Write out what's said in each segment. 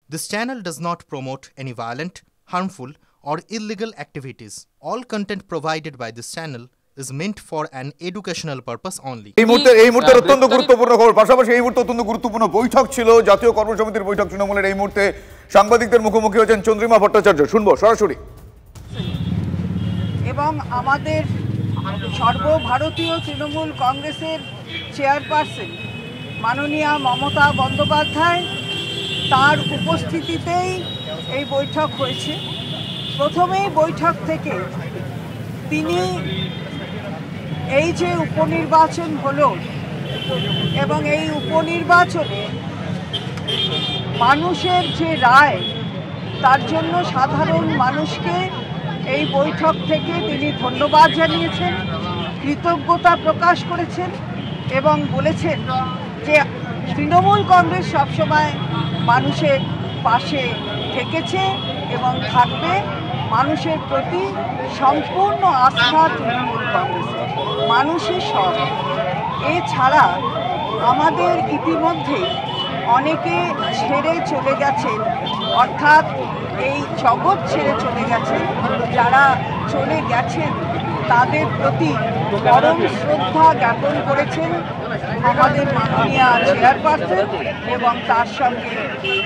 This channel does not promote any violent, harmful, or illegal activities. All content provided by this channel is meant for an educational purpose only. এই মুহূর্তে অত্যন্ত গুরুত্বপূর্ণ খবর, পাশাপাশি এই মুহূর্তে অত্যন্ত গুরুত্বপূর্ণ বৈঠক ছিল, জাতীয় কর্মসমিতির বৈঠক তৃণমূলের। এই মুহূর্তে সাংবাদিকদের মুখোমুখি হয়েছেন চন্দ্রিমা ভট্টাচার্য, শুনবো সরাসরি। এবং আমাদের সর্বভারতীয় তৃণমূল কংগ্রেসের চেয়ারপারসন মাননীয়া মমতা বন্দ্যোপাধ্যায়, তার উপস্থিতিতেই এই বৈঠক হয়েছে। প্রথমেই বৈঠক থেকে তিনি এই যে উপনির্বাচন হলো এবং এই উপনির্বাচনে মানুষের যে রায়, তার জন্য সাধারণ মানুষকে এই বৈঠক থেকে তিনি ধন্যবাদ জানিয়েছেন, কৃতজ্ঞতা প্রকাশ করেছেন এবং বলেছেন যে তৃণমূল কংগ্রেস সবসময় মানুষের পাশে থেকেছে এবং থাকবে। মানুষের প্রতি সম্পূর্ণ আস্থা তৃণমূল কংগ্রেসের, মানুষই সব। এছাড়া আমাদের ইতিমধ্যে অনেকে ছেড়ে চলে গেছেন, অর্থাৎ এই জগৎ ছেড়ে চলে গেছেন। যারা চলে গেছেন তাদের প্রতি পরম শ্রদ্ধা জ্ঞাপন করেছেন আমাদের মাননীয় চেয়ারপারসন এবং তার সঙ্গে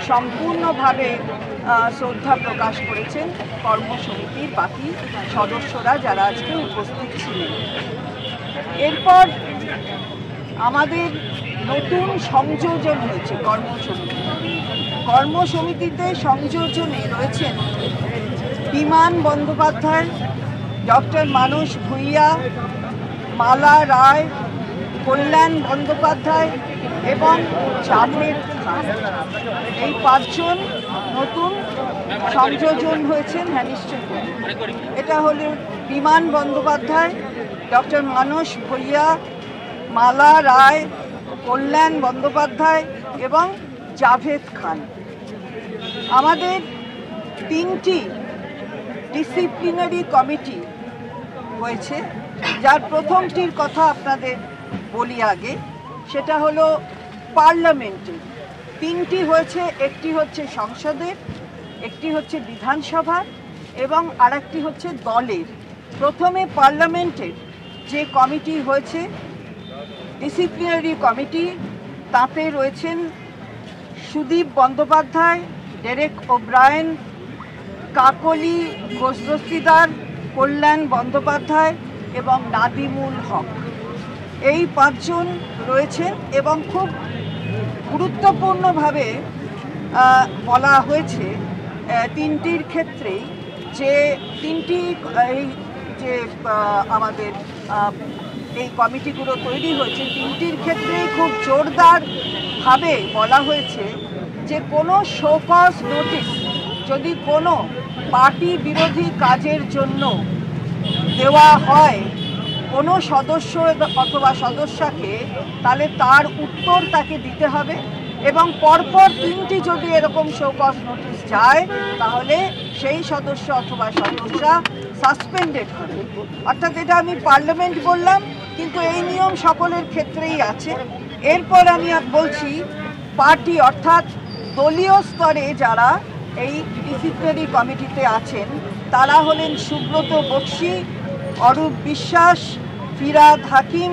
সম্পূর্ণভাবে শ্রদ্ধা প্রকাশ করেছেন কর্মসমিতির বাকি সদস্যরা যারা আজকে উপস্থিত ছিলেন। এরপর আমাদের নতুন সংযোজন হয়েছে কর্মসমিতিতে। সংযোজনে রয়েছেন বিমান বন্দ্যোপাধ্যায়, ডক্টর মানস ভূঁইয়া, মালা রায়, কল্যাণ বন্দ্যোপাধ্যায় এবং জাভেদ খান। এই পাঁচজন নতুন সংযোজন হয়েছেন। হ্যাঁ, নিশ্চয়ই। এটা হলো বিমান বন্দ্যোপাধ্যায়, ডক্টর মানস ভূঁইয়া, মালা রায়, কল্যাণ বন্দ্যোপাধ্যায় এবং জাভেদ খান। আমাদের তিনটি ডিসিপ্লিনারি কমিটি হয়েছে, যার প্রথমটির কথা আপনাদের বলি আগে। সেটা হলো পার্লামেন্টের তিনটি হয়েছে, একটি হচ্ছে সংসদের, একটি হচ্ছে বিধানসভার এবং আরেকটি হচ্ছে দলের। প্রথমে পার্লামেন্টের যে কমিটি হয়েছে, ডিসিপ্লিনারি কমিটি, তাতে রয়েছেন সুদীপ বন্দ্যোপাধ্যায়, ডেরেক ওব্রায়েন, কাকলি ঘোষ-দস্তিদার, কল্যাণ বন্দ্যোপাধ্যায় এবং নাদিমুল হক। এই পাঁচজন রয়েছেন এবং খুব গুরুত্বপূর্ণভাবে বলা হয়েছে তিনটির ক্ষেত্রেই যে তিনটি এই যে আমাদের এই কমিটিগুলো তৈরি হয়েছে, তিনটির ক্ষেত্রেই খুব জোরদারভাবে বলা হয়েছে যে কোনো শো কজ নোটিশ যদি কোনো পার্টি বিরোধী কাজের জন্য দেওয়া হয় কোনো সদস্য অথবা সদস্যকে, তাহলে তার উত্তর তাকে দিতে হবে এবং পরপর তিনটি যদি এরকম শো কজ নোটিশ যায় তাহলে সেই সদস্য অথবা সদস্যা সাসপেন্ডেড হবে। অর্থাৎ এটা আমি পার্লামেন্ট বললাম, কিন্তু এই নিয়ম সকলের ক্ষেত্রেই আছে। এরপর আমি বলছি পার্টি অর্থাৎ দলীয় স্তরে যারা এই ডিসিপ্লিনারি কমিটিতে আছেন তারা হলেন সুব্রত বক্সী, অরূপ বিশ্বাস, ফিরাদ হাকিম,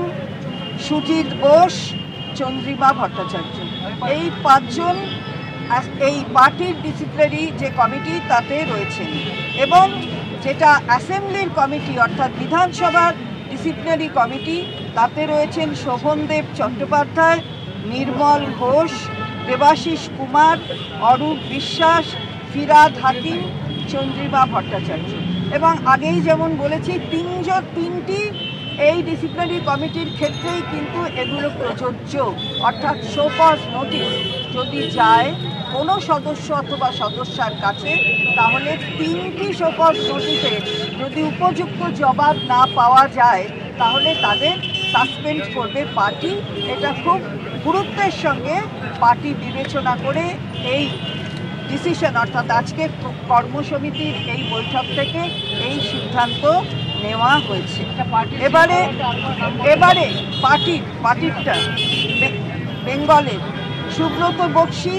সুজিত বোস, চন্দ্রিমা ভট্টাচার্য। এই পাঁচজন এই পার্টির ডিসিপ্লিনারি যে কমিটি তাতে রয়েছেন। এবং যেটা অ্যাসেম্বলির কমিটি অর্থাৎ বিধানসভার ডিসিপ্লিনারি কমিটি, তাতে রয়েছেন শোভনদেব চট্টোপাধ্যায়, নির্মল ঘোষ, দেবাশিস কুমার, অরূপ বিশ্বাস, ফিরাদ হাকিম, চন্দ্রিমা ভট্টাচার্য। এবং আগেই যেমন বলেছি তিনটি এই ডিসিপ্লিনারি কমিটির ক্ষেত্রেই কিন্তু এগুলো প্রযোজ্য। অর্থাৎ শো কজ নোটিশ যদি যায় কোনো সদস্য অথবা সদস্যার কাছে, তাহলে তিনটি শো কজ নোটিশে যদি উপযুক্ত জবাব না পাওয়া যায় তাহলে তাদের সাসপেন্ড করবে পার্টি। এটা খুব গুরুত্বের সঙ্গে পার্টি বিবেচনা করে এই ডিসিশন অর্থাৎ আজকে কর্মসমিতির এই বৈঠক থেকে এই সিদ্ধান্ত নেওয়া হয়েছে। এবারে পার্টিটা বেঙ্গলের সুব্রত বক্সী,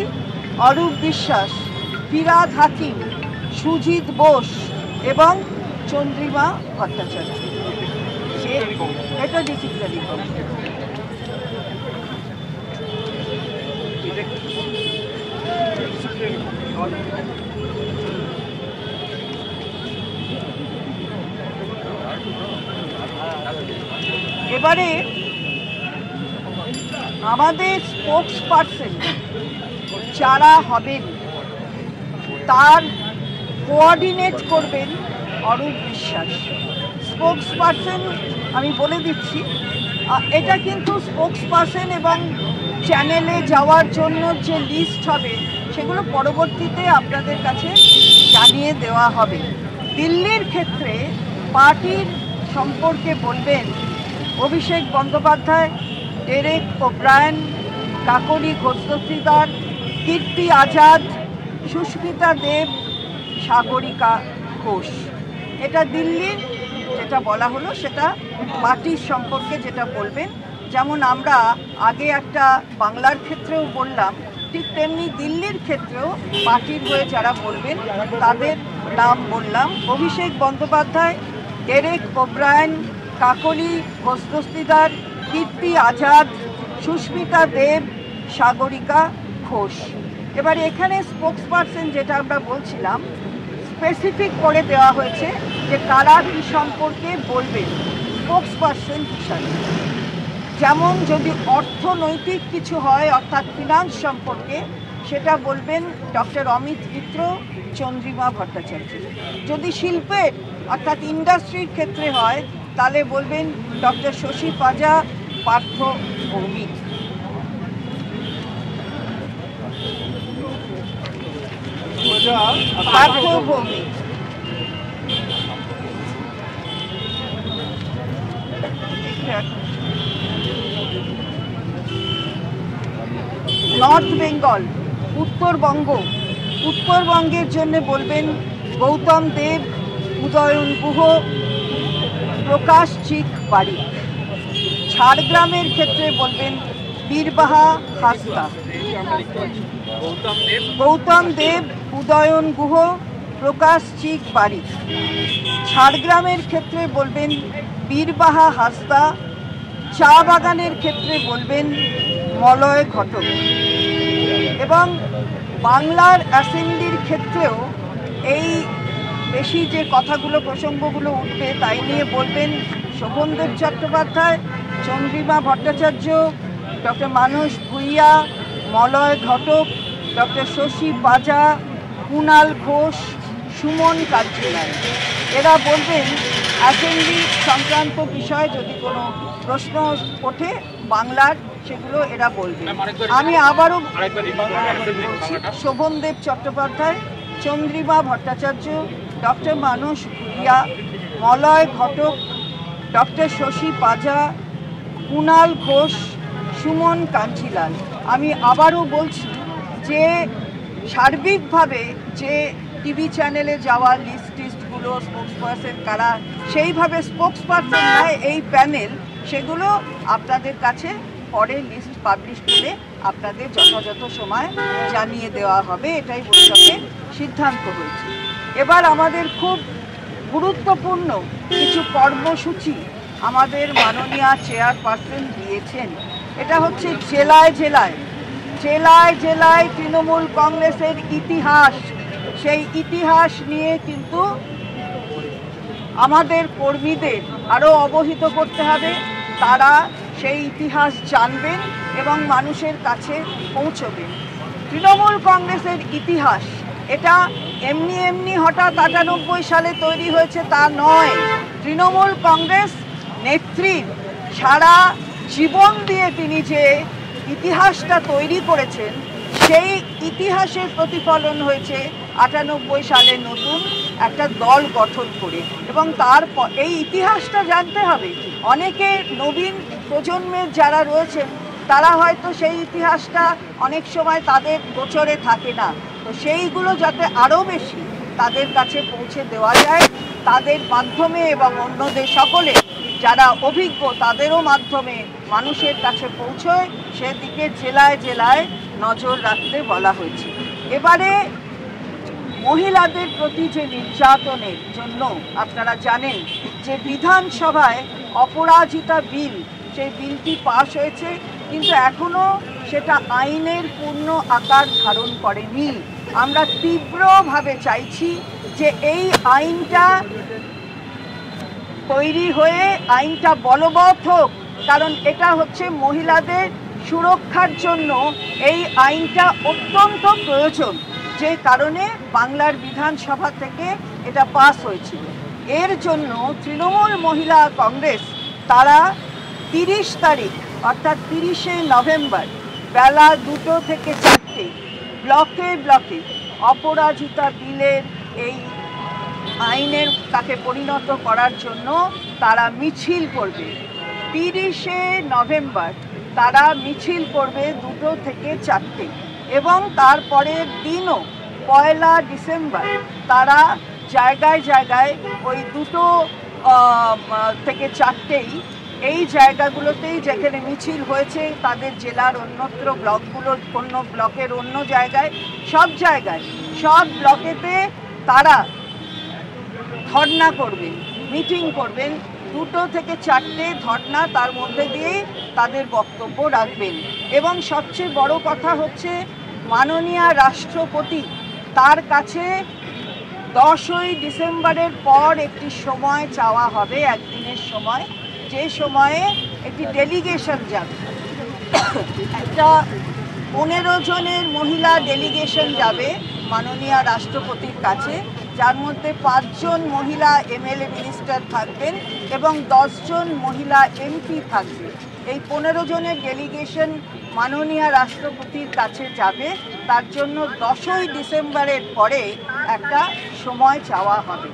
অরূপ বিশ্বাস, ফিরাদ হাকিম, সুজিত বোস এবং চন্দ্রিমা ভট্টাচার্য। এটা ডিসিপ্লিনারি কমিটি। এবারে আমাদের স্পোক্স পার্সন যারা হবেন তার কোঅর্ডিনেট করবেন অরূপ বিশ্বাস। স্পোক্স পার্সন আমি বলে দিচ্ছি, এটা কিন্তু স্পোক্স পার্সন এবং চ্যানেলে যাওয়ার জন্য যে লিস্ট হবে সেগুলো পরবর্তীতে আপনাদের কাছে জানিয়ে দেওয়া হবে। দিল্লির ক্ষেত্রে পার্টির সম্পর্কে বলবেন অভিষেক বন্দ্যোপাধ্যায়, ডেরেক ওব্রায়েন, কাকলি ঘোষ-দস্তিদার, কীর্তি আজাদ, সুস্মিতা দেব, সাগরিকা ঘোষ। এটা দিল্লির যেটা বলা হলো সেটা পার্টির সম্পর্কে যেটা বলবেন। যেমন আমরা আগে একটা বাংলার ক্ষেত্রেও বললাম, ঠিক তেমনি দিল্লির ক্ষেত্রেও পার্টির হয়ে যারা বলবেন তাদের নাম বললাম। অভিষেক বন্দ্যোপাধ্যায়, ডেরেক ওব্রায়েন, কাকলি ঘোষ-দস্তিদার, কীর্তি আজাদ, সুস্মিতা দেব, সাগরিকা ঘোষ। এবার এখানে স্পোক্স পার্সন যেটা আমরা বলছিলাম স্পেসিফিক করে দেওয়া হয়েছে যে কারা কী সম্পর্কে বলবেন স্পোক্স পার্সন হিসাবে। যেমন যদি অর্থনৈতিক কিছু হয় অর্থাৎ ফিনান্স সম্পর্কে সেটা বলবেন ডক্টর অমিত মিত্র, চন্দ্রিমা ভট্টাচার্য। যদি শিল্পের অর্থাৎ ইন্ডাস্ট্রির ক্ষেত্রে হয় তাহলে বলবেন ডক্টর শশী পাজা, পার্থ ভৌমিক। নর্থ বেঙ্গল, উত্তরবঙ্গের জন্য বলবেন গৌতম দেব, উদয়ন গুহ, প্রকাশ চিক বারিক। ঝাড়গ্রামের ক্ষেত্রে বলবেন বীরবাহা হাসদা। গৌতম দেব, উদয়ন গুহ, প্রকাশ চিক বারিক। ঝাড়গ্রামের ক্ষেত্রে বলবেন বীরবাহা হাসদা। চা বাগানের ক্ষেত্রে বলবেন মলয় ঘটক। এবং বাংলার অ্যাসেম্বলির ক্ষেত্রেও এই বেশি যে কথাগুলো প্রসঙ্গগুলো উঠবে তাই নিয়ে বলবেন শোভনদেব চট্টোপাধ্যায়, চন্দ্রিমা ভট্টাচার্য, ডক্টর মানস ভূঁইয়া, মলয় ঘটক, ডক্টর শশী পাজা, কুণাল ঘোষ, সুমন কাঞ্জিলাল। এরা বলবেন অ্যাসেম্বলি সংক্রান্ত বিষয়ে যদি কোনো প্রশ্ন ওঠে বাংলার সেগুলো এরা বলবেন। আমি আবারও শোভনদেব চট্টোপাধ্যায়, চন্দ্রিমা ভট্টাচার্য, ডক্টর মানস ভূঁইয়া, মলয় ঘটক, ডক্টর শশী পাজা, কুণাল ঘোষ, সুমন কাঞ্জিলাল। আমি আবারও বলছি যে সার্বিকভাবে যে টিভি চ্যানেলে যাওয়া লিস্টগুলো স্পোক্স পার্সন কারা সেইভাবে স্পোক্স পার্সন নয় এই প্যানেল, সেগুলো আপনাদের কাছে পরে লিস্ট পাবলিশ করে আপনাদের যথাযথ সময় জানিয়ে দেওয়া হবে। এটাই বৈঠকে সিদ্ধান্ত হয়েছে। এবার আমাদের খুব গুরুত্বপূর্ণ কিছু কর্মসূচি আমাদের মাননীয় চেয়ারপারসন দিয়েছেন। এটা হচ্ছে জেলায় জেলায় তৃণমূল কংগ্রেসের ইতিহাস, সেই ইতিহাস নিয়ে কিন্তু আমাদের কর্মীদের আরও অবহিত করতে হবে। তারা সেই ইতিহাস জানবেন এবং মানুষের কাছে পৌঁছবেন। তৃণমূল কংগ্রেসের ইতিহাস এটা এমনি হঠাৎ 98 সালে তৈরি হয়েছে তা নয়। তৃণমূল কংগ্রেস নেত্রীর সারা জীবন দিয়ে তিনি যে ইতিহাসটা তৈরি করেছেন সেই ইতিহাসের প্রতিফলন হয়েছে 98 সালে নতুন একটা দল গঠন করে। এবং তারপর এই ইতিহাসটা জানতে হবে। অনেকে নবীন প্রজন্মের যারা রয়েছেন তারা হয়তো সেই ইতিহাসটা অনেক সময় তাদের গোচরে থাকে না। তো সেইগুলো যাতে আরও বেশি তাদের কাছে পৌঁছে দেওয়া যায়, তাদের মাধ্যমে এবং অন্যদের সকলে যারা অভিজ্ঞ তাদেরও মাধ্যমে মানুষের কাছে মহিলাদের প্রতি যে নির্যাতনের জন্য আপনারা জানেন যে বিধানসভায় অপরাজিতা বিল, সেই বিলটি পাশ হয়েছে, কিন্তু এখনো সেটা আইনের পূর্ণ আকার ধারণ করেনি। আমরা তীব্রভাবে চাইছি যে এই আইনটা তৈরি হয়ে আইনটা বলবৎ হোক, কারণ এটা হচ্ছে মহিলাদের সুরক্ষার জন্য এই আইনটা অত্যন্ত প্রয়োজন, যে কারণে বাংলার বিধানসভা থেকে এটা পাস হয়েছিল। এর জন্য তৃণমূল মহিলা কংগ্রেস তারা 30 তারিখ অর্থাৎ 30শে নভেম্বর বেলা 2টো থেকে 4টে ব্লকে ব্লকে অপরাজিতা বিলের এই আইনের তাকে পরিণত করার জন্য তারা মিছিল করবে। 30শে নভেম্বর তারা মিছিল করবে 2টো থেকে 4টে, এবং তারপরের দিনও 1 ডিসেম্বর তারা জায়গায় জায়গায় ওই 2টো থেকে 4টেই এই জায়গাগুলোতেই যেখানে মিছিল হয়েছে তাদের জেলার অন্যত্র ব্লকগুলোর অন্য ব্লকের অন্য জায়গায় সব ব্লকেতে তারা ধর্ণা করবেন, মিটিং করবেন। 2টো থেকে 4টে ধর্ণা, তার মধ্যে দিয়েই তাদের বক্তব্য রাখবেন। এবং সবচেয়ে বড় কথা হচ্ছে মাননীয় রাষ্ট্রপতি তার কাছে 10ই ডিসেম্বরের পর একটি সময় চাওয়া হবে, একদিনের সময়, যে সময়ে একটি ডেলিগেশন যাবে। একটা 15 জনের মহিলা ডেলিগেশন যাবে মাননীয় রাষ্ট্রপতির কাছে, যার মধ্যে 5 জন মহিলা MLA মিনিস্টার থাকবেন এবং 10 জন মহিলা MP থাকবে। এই 15 জনের ডেলিগেশন মাননীয় রাষ্ট্রপতির কাছে যাবে, তার জন্য 10ই ডিসেম্বরের পরে একটা সময় চাওয়া হবে।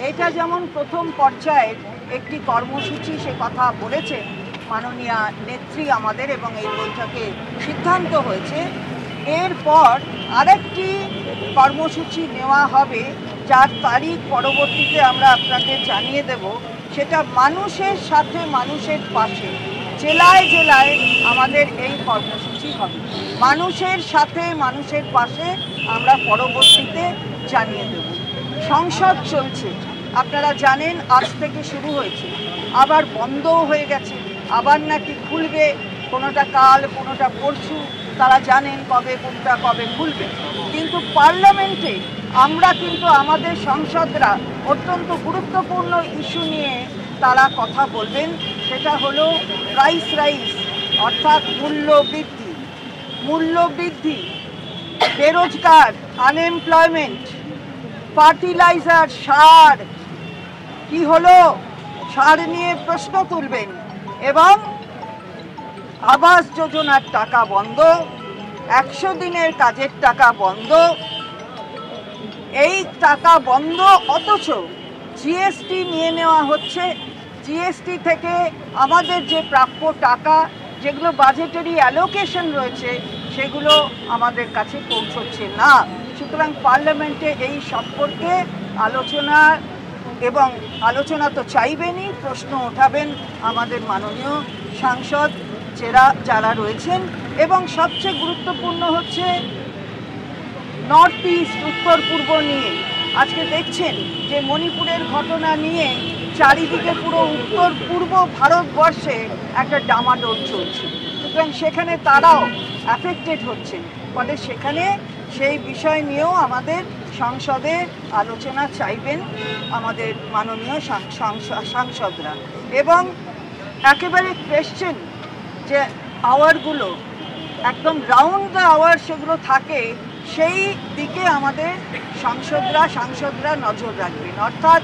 এটা যেমন প্রথম পর্যায়ের একটি কর্মসূচি, সে কথা বলেছে মাননীয় নেত্রী আমাদের, এবং এই বৈঠকে সিদ্ধান্ত হয়েছে। এরপর আরেকটি কর্মসূচি নেওয়া হবে, যার তারিখ পরবর্তীতে আমরা আপনাকে জানিয়ে দেব। সেটা মানুষের সাথে মানুষের পাশে, জেলায় জেলায় আমাদের এই কর্মসূচি হবে। মানুষের সাথে মানুষের পাশে আমরা পরবর্তীতে জানিয়ে দেব। সংসদ চলছে, আপনারা জানেন আজ থেকে শুরু হয়েছে, আবার বন্ধও হয়ে গেছে, আবার নাকি খুলবে, কোনোটা কাল কোনোটা পরশু, তারা জানেন কোনটা কবে খুলবে। কিন্তু পার্লামেন্টে আমরা কিন্তু আমাদের সংসদরা অত্যন্ত গুরুত্বপূর্ণ ইস্যু নিয়ে তারা কথা বলবেন। সেটা হলো প্রাইস রাইজ, অর্থাৎ মূল্যবৃদ্ধি, বেরোজগার, আনএমপ্লয়মেন্ট, ফার্টিলাইজার, সার কি হলো, সার নিয়ে প্রশ্ন তুলবেন, এবং আবাস যোজনার টাকা বন্ধ, 100 দিনের কাজের টাকা বন্ধ, এই টাকা বন্ধ, অথচ জিএসটি নিয়ে নেওয়া হচ্ছে। জিএসটি থেকে আমাদের যে প্রাপ্য টাকা, যেগুলো বাজেটারি অ্যালোকেশন রয়েছে, সেগুলো আমাদের কাছে পৌঁছচ্ছে না। সুতরাং পার্লামেন্টে এই সম্পর্কে আলোচনা তো চাইবেনই, প্রশ্ন ওঠাবেন আমাদের মাননীয় সাংসদ যারা রয়েছেন। এবং সবচেয়ে গুরুত্বপূর্ণ হচ্ছে নর্থ ইস্ট, উত্তর পূর্ব নিয়ে। আজকে দেখছেন যে মণিপুরের ঘটনা নিয়ে চারিদিকে পুরো উত্তর পূর্ব ভারতবর্ষে একটা ডামাডোল চলছে। সুতরাং সেখানে তারাও অ্যাফেক্টেড হচ্ছেন, ফলে সেখানে সেই বিষয় নিয়েও আমাদের সংসদে আলোচনা চাইবেন আমাদের মাননীয় সাংসদরা। এবং একেবারে কোয়েশ্চেন যে আওয়ারগুলো একদম রাউন্ড দ্য আওয়ার সেগুলো থাকে, সেই দিকে আমাদের সাংসদরা নজর রাখবেন। অর্থাৎ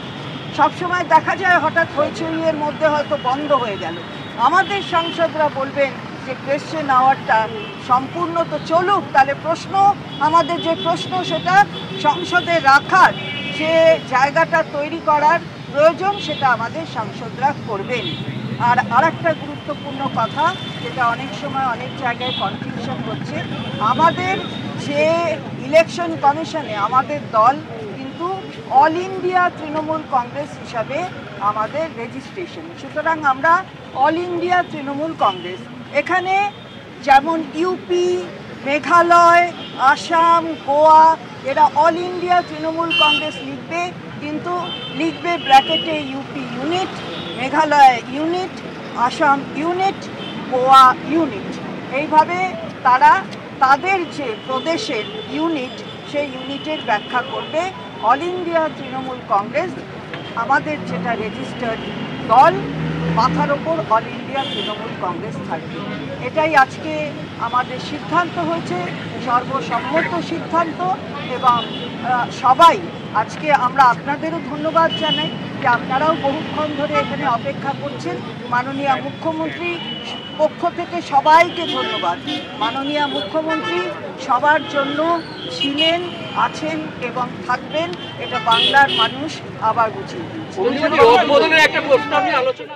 সবসময় দেখা যায় হঠাৎ হইচইয়ের মধ্যে হয়তো বন্ধ হয়ে গেল, আমাদের সাংসদরা বলবেন যে কোয়েশ্চেন আওয়ারটা সম্পূর্ণ তো চলুক, তাহলে আমাদের যে প্রশ্ন সেটা সংসদে রাখার যে জায়গাটা তৈরি করার প্রয়োজন, সেটা আমাদের সাংসদরা করবেন। আর আরেকটা গুরুত্বপূর্ণ কথা, যেটা অনেক সময় অনেক জায়গায় কনফিউশন হচ্ছে, আমাদের যে ইলেকশন কমিশনে আমাদের দল কিন্তু অল ইন্ডিয়া তৃণমূল কংগ্রেস হিসাবে আমাদের রেজিস্ট্রেশন। সুতরাং আমরা অল ইন্ডিয়া তৃণমূল কংগ্রেস। এখানে যেমন ইউপি, মেঘালয়, আসাম, গোয়া এরা অল ইন্ডিয়া তৃণমূল কংগ্রেস লিখবে, কিন্তু লিখবে ব্র্যাকেটে UP unit, Meghalaya unit, Assam unit, Goa unit. এইভাবে তারা তাদের যে প্রদেশের ইউনিট সেই ইউনিটের ব্যাখ্যা করবে। অল ইন্ডিয়া তৃণমূল কংগ্রেস আমাদের যেটা রেজিস্টার্ড দল, মাথার ওপর অল ইন্ডিয়া তৃণমূল কংগ্রেস থাকবে। এটাই আজকে আমাদের সিদ্ধান্ত হয়েছে, সর্বসম্মত সিদ্ধান্ত। এবং সবাই আজকে আমরা আপনাদেরও ধন্যবাদ জানাই যে আপনারাও বহুক্ষণ ধরে এখানে অপেক্ষা করছেন। মাননীয় মুখ্যমন্ত্রী পক্ষ থেকে সবাইকে ধন্যবাদ। মাননীয় মুখ্যমন্ত্রী সবার জন্য ছিলেন, আছেন এবং থাকবেন, এটা বাংলার মানুষ আবার বুঝিয়ে দিয়েছে। একটা প্রস্তাব নিয়ে আলোচনা